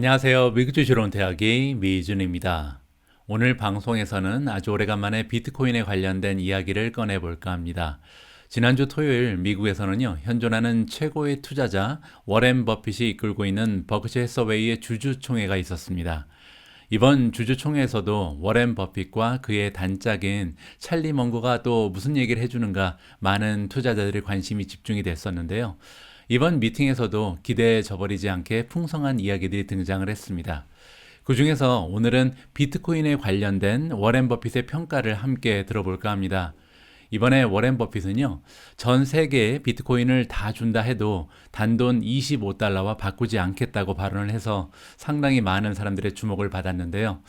안녕하세요. 미국 주식론 대학의 미준입니다. 오늘 방송에서는 아주 오래간만에 비트코인에 관련된 이야기를 꺼내볼까 합니다. 지난주 토요일 미국에서는요, 현존하는 최고의 투자자 워렌 버핏이 이끌고 있는 버크셔 해서웨이의 주주총회가 있었습니다. 이번 주주총회에서도 워렌 버핏과 그의 단짝인 찰리 먼거가 또 무슨 얘기를 해주는가 많은 투자자들의 관심이 집중이 됐었는데요. 이번 미팅에서도 기대에 저버리지 않게 풍성한 이야기들이 등장을 했습니다. 그 중에서 오늘은 비트코인에 관련된 워렌 버핏의 평가를 함께 들어볼까 합니다. 이번에 워렌 버핏은요, 전 세계에 비트코인을 다 준다 해도 단돈 25달러와 바꾸지 않겠다고 발언을 해서 상당히 많은 사람들의 주목을 받았는데요.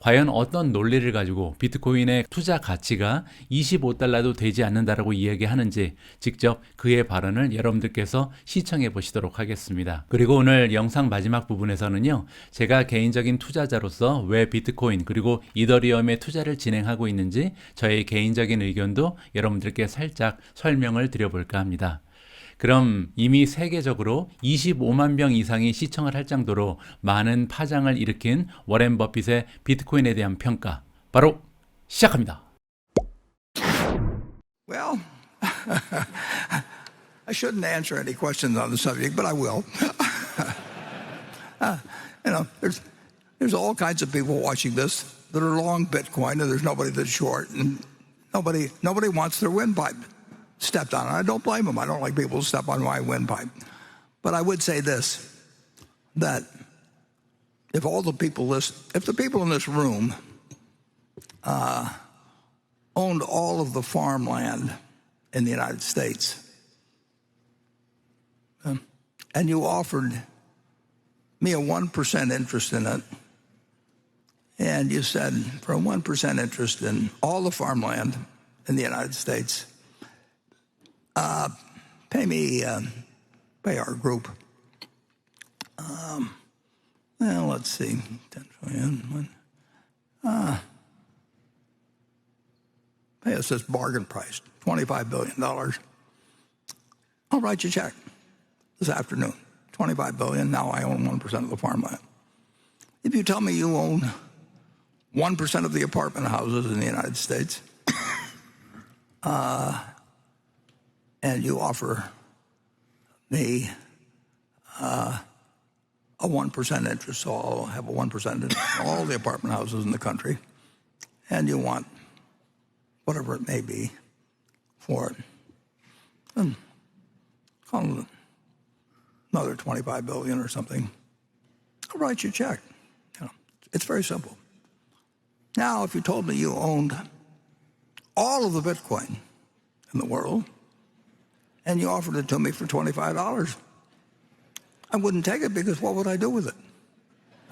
과연 어떤 논리를 가지고 비트코인의 투자 가치가 25달러도 되지 않는다라고 이야기하는지 직접 그의 발언을 여러분들께서 시청해 보시도록 하겠습니다. 그리고 오늘 영상 마지막 부분에서는요, 제가 개인적인 투자자로서 왜 비트코인 그리고 이더리움에 투자를 진행하고 있는지 저의 개인적인 의견도 여러분들께 살짝 설명을 드려볼까 합니다. 그럼 이미 세계적으로 25만 명 이상이 시청을 할 정도로 많은 파장을 일으킨 워렌 버핏의 비트코인에 대한 평가 바로 시작합니다. Well, I shouldn't answer any questions on the subject, but I will. There's all kinds of people watching this that are long Bitcoin, and there's nobody that's short, and nobody wants their windpipe stepped on. I don't blame them. I don't like people who step on my windpipe. But I would say this, that if the people in this room owned all of the farmland in the United States, and you offered me a 1% interest in it, and you said for a 1% interest in all the farmland in the United States, pay our group. Let's see, 10 trillion. Pay us this bargain price, $25 billion. I'll write you a check this afternoon. $25 billion. Now I own 1% of the farmland. If you tell me you own 1% of the apartment houses in the United States, and you offer me a 1% interest, so I'll have a 1% interest in all the apartment houses in the country, and you want whatever it may be for it, then call it another $25 billion or something. I'll write you a check. It's very simple. Now, if you told me you owned all of the Bitcoin in the world, and you offered it to me for $25, I wouldn't take it, because what would I do with it?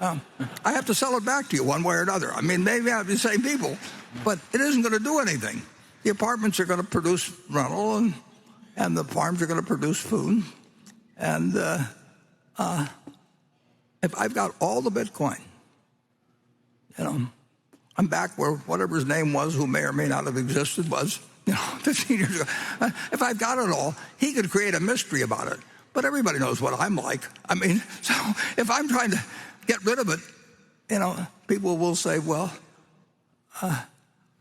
I have to sell it back to you one way or another. I mean, maybe I have the same people, but it isn't going to do anything. The apartments are going to produce rental, and the farms are going to produce food. And if I've got all the Bitcoin, I'm back where whatever his name was, who may or may not have existed, was 15 years ago. If I've got it all, he could create a mystery about it. But everybody knows what I'm like. I mean, so if I'm trying to get rid of it, people will say, well,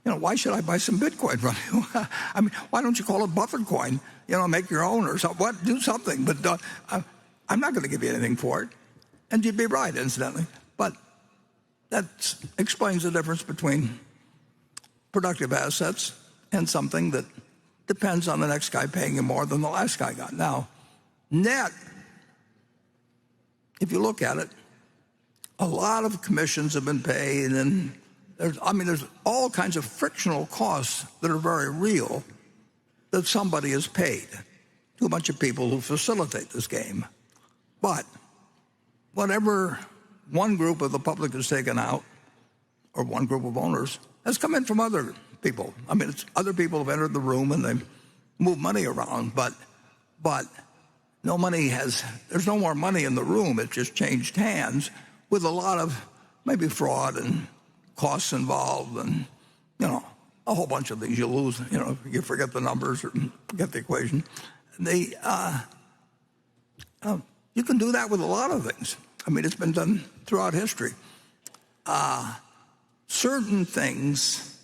why should I buy some Bitcoin from you? I mean, why don't you call it Buffett coin? Make your own or something. Do something. But I'm not going to give you anything for it. And you'd be right, incidentally. But that explains the difference between productive assets and something that depends on the next guy paying you more than the last guy got. Now, net, if you look at it, a lot of commissions have been paid, and there's all kinds of frictional costs that are very real that somebody has paid to a bunch of people who facilitate this game. But whatever one group of the public has taken out, or one group of owners, has come in from other people. I mean, other people have entered the room and they move money around, but no money there's no more money in the room. It just changed hands with a lot of maybe fraud and costs involved, and a whole bunch of things. You lose, you forget the numbers or forget the equation. You can do that with a lot of things. I mean, it's been done throughout history. Certain things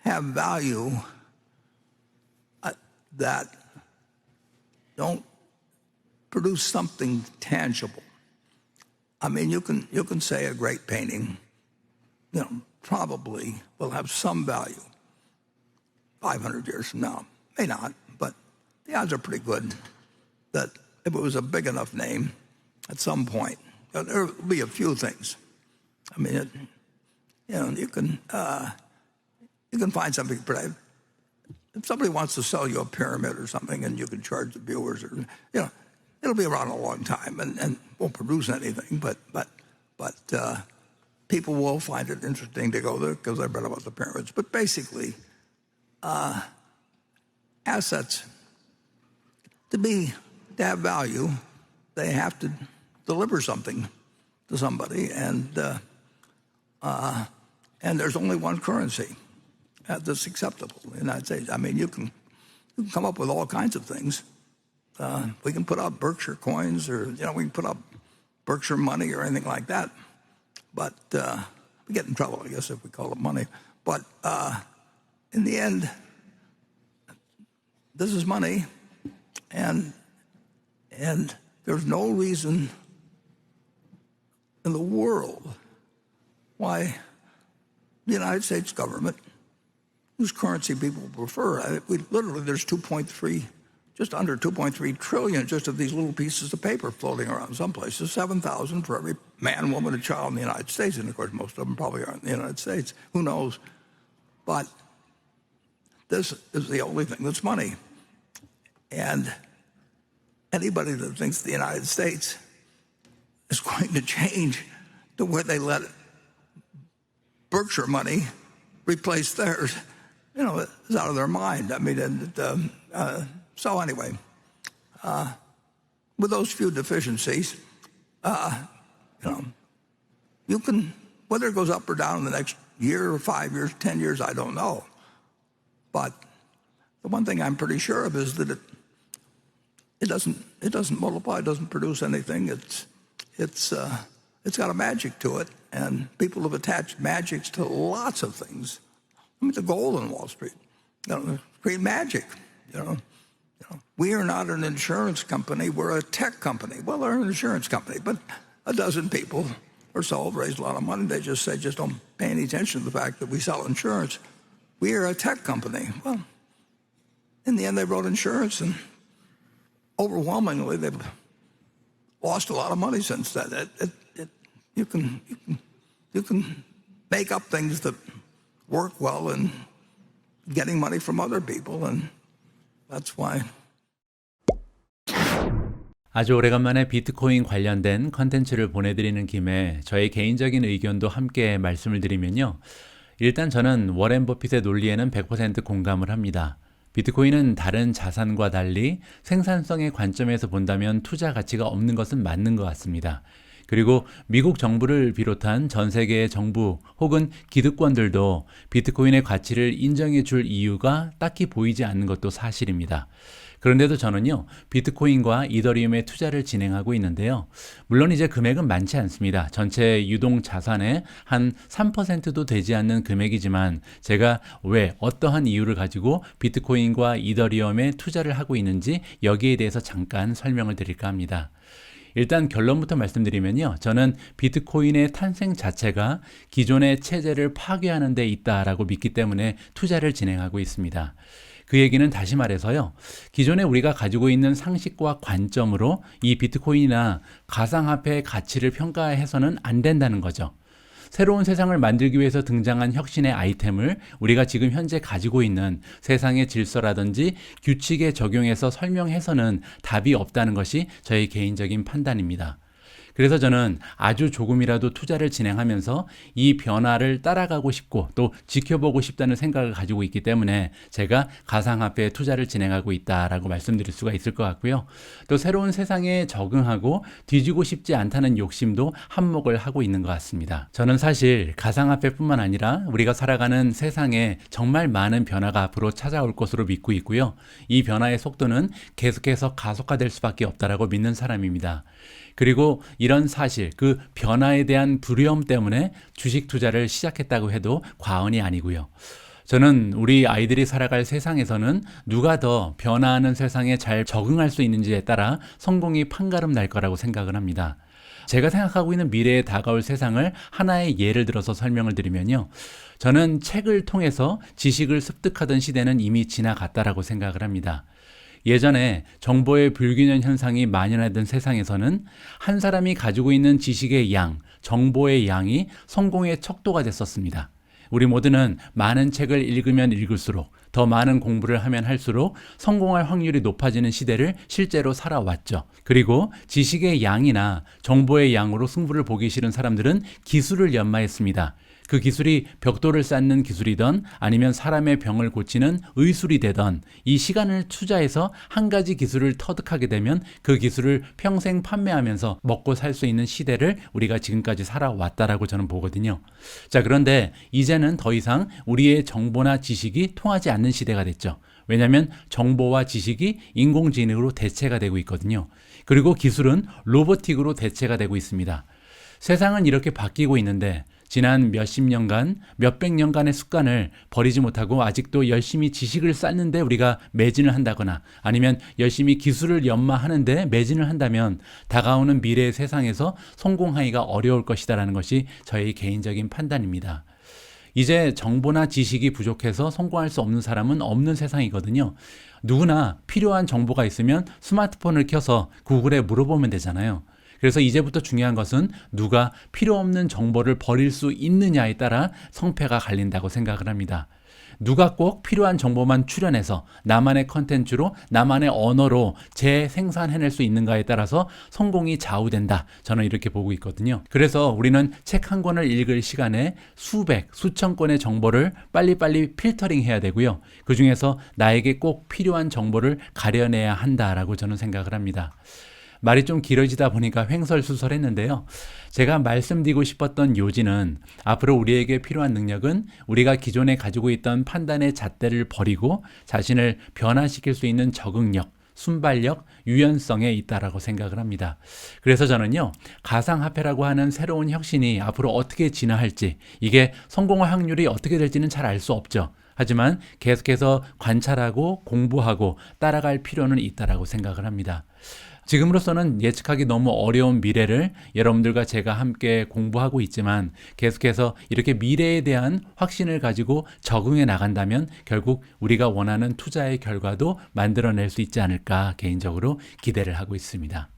have value that don't produce something tangible. I mean, you can say a great painting, probably will have some value 500 years from now. May not, but the odds are pretty good that if it was a big enough name at some point, there will be a few things. I mean, you can find something. If somebody wants to sell you a pyramid or something, and you can charge the viewers, or it'll be around a long time and won't produce anything. But people will find it interesting to go there because I've read about the pyramids. But basically, assets to have value, they have to deliver something to somebody, and there's only one currency that's acceptable in the United States. I mean, you can come up with all kinds of things. We can put out Berkshire coins, or we can put up Berkshire money or anything like that. But we get in trouble, I guess, if we call it money. But in the end, this is money, and there's no reason in the world why the United States government, whose currency people prefer, there's just under 2.3 trillion just of these little pieces of paper floating around some places, 7,000 for every man, woman, and child in the United States. And of course, most of them probably aren't in the United States. Who knows? But this is the only thing that's money. And anybody that thinks the United States is going to change to where they let Berkshire money replace theirs, is out of their mind. I mean, so anyway, with those few deficiencies, you can, whether it goes up or down in the next year or 5 years, 10 years, I don't know. But the one thing I'm pretty sure of is that it doesn't multiply, it doesn't produce anything. It's got a magic to it, and people have attached magics to lots of things. I mean, the gold on Wall Street, create magic. We are not an insurance company; we're a tech company. Well, they're an insurance company, but a dozen people or so have raised a lot of money. They just say, just don't pay any attention to the fact that we sell insurance. We are a tech company. Well, in the end, they wrote insurance, and overwhelmingly, they've lost a lot of money since then. You can make up things that work well in getting money from other people, and that's why. 아주 오래간만에 비트코인 관련된 컨텐츠를 보내드리는 김에 저의 개인적인 의견도 함께 말씀을 드리면요. 일단 저는 워렌 버핏의 논리에는 100% 공감을 합니다. 비트코인은 다른 자산과 달리 생산성의 관점에서 본다면 투자 가치가 없는 것은 맞는 것 같습니다. 그리고 미국 정부를 비롯한 전 세계의 정부 혹은 기득권들도 비트코인의 가치를 인정해 줄 이유가 딱히 보이지 않는 것도 사실입니다. 그런데도 저는요, 비트코인과 이더리움에 투자를 진행하고 있는데요. 물론 이제 금액은 많지 않습니다. 전체 유동 자산의 한 3%도 되지 않는 금액이지만 제가 왜 어떠한 이유를 가지고 비트코인과 이더리움에 투자를 하고 있는지 여기에 대해서 잠깐 설명을 드릴까 합니다. 일단 결론부터 말씀드리면요. 저는 비트코인의 탄생 자체가 기존의 체제를 파괴하는 데 있다라고 믿기 때문에 투자를 진행하고 있습니다. 그 얘기는 다시 말해서요. 기존에 우리가 가지고 있는 상식과 관점으로 이 비트코인이나 가상화폐의 가치를 평가해서는 안 된다는 거죠. 새로운 세상을 만들기 위해서 등장한 혁신의 아이템을 우리가 지금 현재 가지고 있는 세상의 질서라든지 규칙에 적용해서 설명해서는 답이 없다는 것이 저의 개인적인 판단입니다. 그래서 저는 아주 조금이라도 투자를 진행하면서 이 변화를 따라가고 싶고 또 지켜보고 싶다는 생각을 가지고 있기 때문에 제가 가상화폐에 투자를 진행하고 있다라고 말씀드릴 수가 있을 것 같고요. 또 새로운 세상에 적응하고 뒤지고 싶지 않다는 욕심도 한몫을 하고 있는 것 같습니다. 저는 사실 가상화폐뿐만 아니라 우리가 살아가는 세상에 정말 많은 변화가 앞으로 찾아올 것으로 믿고 있고요. 이 변화의 속도는 계속해서 가속화될 수밖에 없다라고 믿는 사람입니다. 그리고 이런 사실, 그 변화에 대한 두려움 때문에 주식 투자를 시작했다고 해도 과언이 아니고요. 저는 우리 아이들이 살아갈 세상에서는 누가 더 변화하는 세상에 잘 적응할 수 있는지에 따라 성공이 판가름 날 거라고 생각을 합니다. 제가 생각하고 있는 미래에 다가올 세상을 하나의 예를 들어서 설명을 드리면요. 저는 책을 통해서 지식을 습득하던 시대는 이미 지나갔다라고 생각을 합니다. 예전에 정보의 불균형 현상이 만연하던 세상에서는 한 사람이 가지고 있는 지식의 양, 정보의 양이 성공의 척도가 됐었습니다. 우리 모두는 많은 책을 읽으면 읽을수록 더 많은 공부를 하면 할수록 성공할 확률이 높아지는 시대를 실제로 살아왔죠. 그리고 지식의 양이나 정보의 양으로 승부를 보기 싫은 사람들은 기술을 연마했습니다. 그 기술이 벽돌을 쌓는 기술이던 아니면 사람의 병을 고치는 의술이 되던 이 시간을 투자해서 한 가지 기술을 터득하게 되면 그 기술을 평생 판매하면서 먹고 살 수 있는 시대를 우리가 지금까지 살아왔다라고 저는 보거든요. 자, 그런데 이제는 더 이상 우리의 정보나 지식이 통하지 않는 시대가 됐죠. 왜냐하면 정보와 지식이 인공지능으로 대체가 되고 있거든요. 그리고 기술은 로보틱으로 대체가 되고 있습니다. 세상은 이렇게 바뀌고 있는데 지난 몇십 년간, 몇백 년간의 습관을 버리지 못하고 아직도 열심히 지식을 쌓는데 우리가 매진을 한다거나 아니면 열심히 기술을 연마하는데 매진을 한다면 다가오는 미래의 세상에서 성공하기가 어려울 것이다라는 것이 저의 개인적인 판단입니다. 이제 정보나 지식이 부족해서 성공할 수 없는 사람은 없는 세상이거든요. 누구나 필요한 정보가 있으면 스마트폰을 켜서 구글에 물어보면 되잖아요. 그래서 이제부터 중요한 것은 누가 필요 없는 정보를 버릴 수 있느냐에 따라 성패가 갈린다고 생각을 합니다. 누가 꼭 필요한 정보만 출연해서 나만의 컨텐츠로 나만의 언어로 재생산해낼 수 있는가에 따라서 성공이 좌우된다. 저는 이렇게 보고 있거든요. 그래서 우리는 책 한 권을 읽을 시간에 수백, 수천 건의 정보를 빨리빨리 필터링 해야 되고요. 그 중에서 나에게 꼭 필요한 정보를 가려내야 한다라고 저는 생각을 합니다. 말이 좀 길어지다 보니까 횡설수설했는데요. 제가 말씀드리고 싶었던 요지는 앞으로 우리에게 필요한 능력은 우리가 기존에 가지고 있던 판단의 잣대를 버리고 자신을 변화시킬 수 있는 적응력, 순발력, 유연성에 있다라고 생각을 합니다. 그래서 저는요, 가상화폐라고 하는 새로운 혁신이 앞으로 어떻게 진화할지, 이게 성공할 확률이 어떻게 될지는 잘 알 수 없죠. 하지만 계속해서 관찰하고 공부하고 따라갈 필요는 있다라고 생각을 합니다. 지금으로서는 예측하기 너무 어려운 미래를 여러분들과 제가 함께 공부하고 있지만 계속해서 이렇게 미래에 대한 확신을 가지고 적응해 나간다면 결국 우리가 원하는 투자의 결과도 만들어낼 수 있지 않을까 개인적으로 기대를 하고 있습니다.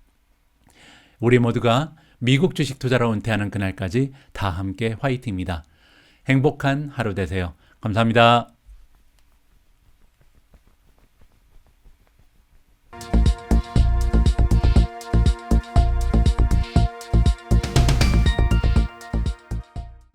우리 모두가 미국 주식 투자로 은퇴하는 그날까지 다 함께 화이팅입니다. 행복한 하루 되세요. 감사합니다.